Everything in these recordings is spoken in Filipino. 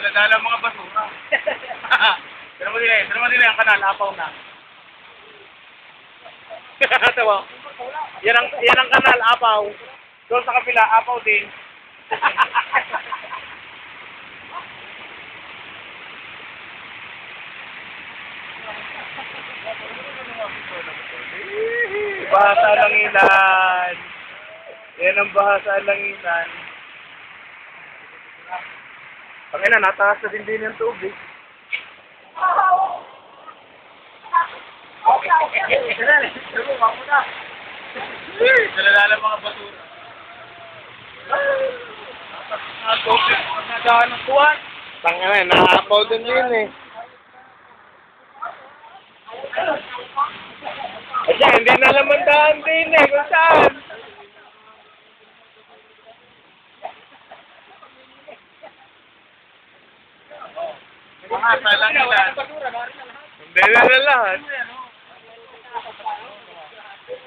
Daladala mga basura. Pero mo nila yung kanal, apaw na. Tawa. Yan ang kanal, apaw. Doon sa kapila, apaw din. Bahasa Langinan. Yan ang bahasa Langinan. Pangina, nataas na din yung tubig. Daladala mga basura. Nadaan ng kuwan. Tangina, nakakapaw din eh. Asya, hindi na naman daan din kung saan. Bahasa Langinan. Hindi na lahat.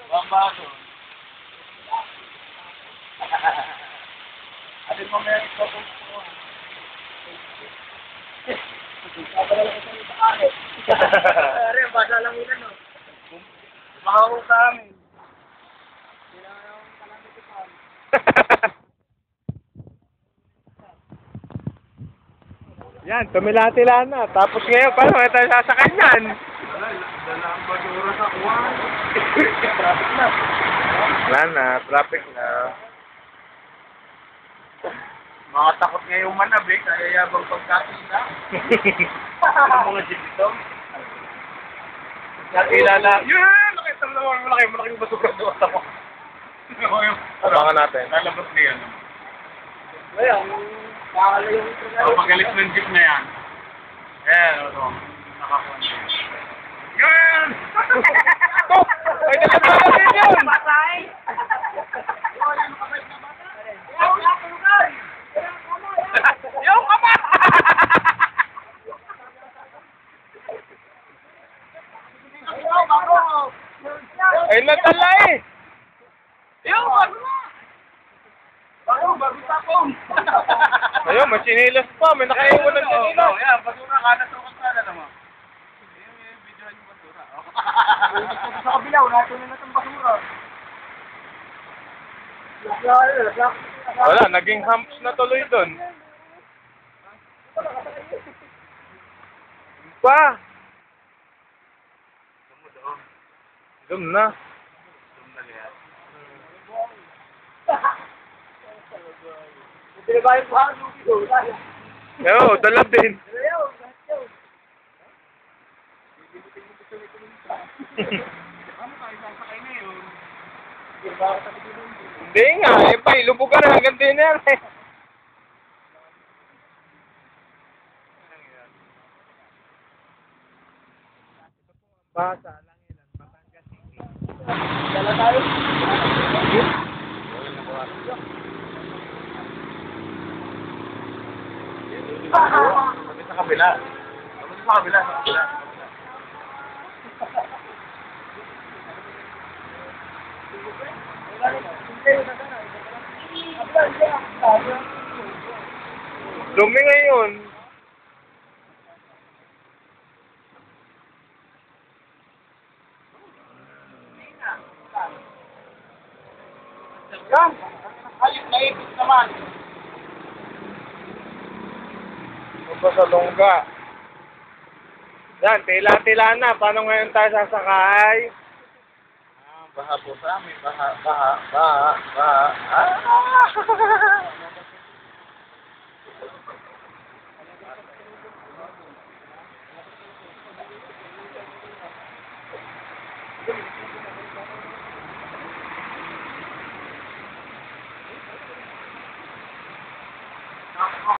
Bambaso. Atin mo meron ito kung bahasa Langinan, no? Mahawag sa amin. Yan, tumila-tila na. Tapos ngayon, paano tayo sasakay yan? Dala ang basura sa kuwan. Traffic na. Wala na, traffic na. Mga takot ngayong manabik, kaya yabang pagkakita. Ang mga jeep ito. Nakilala. Yan! Nakita mo naman, malaking basura doon ako. Abangan natin. Lalabas na yan. Ayan. Pagalis ng jeep na yan. Ayan, ito. Nakakuha na yan. Yan! Ay, nakasama yun! Patay! Yung kapa! Ay, natala eh! Yung bago na! Bago tapong! Ayun, may sinilas pa. May nakaiwan ng sinilas. Oh, yan, basura ka na sa kasada naman. Yung video yung basura. Sa kabila, natin na itong basura. Wala, naging humps na tuloy doon. Pa! Dum na. Oo, dalab din. Hindi nga, eh pa, ilubog ka na hanggang din yan eh. Basa, Langinan, Batangas City. Dala tayo. Sabi sa kabila. Sabi sa kabila. Dumi ngayon. Yan! Ayun, naipit naman. Punta sa Longga. Yan, tila-tila na. Paano ngayon tayo sasakay? Baha po sa amin. Baha. Ah!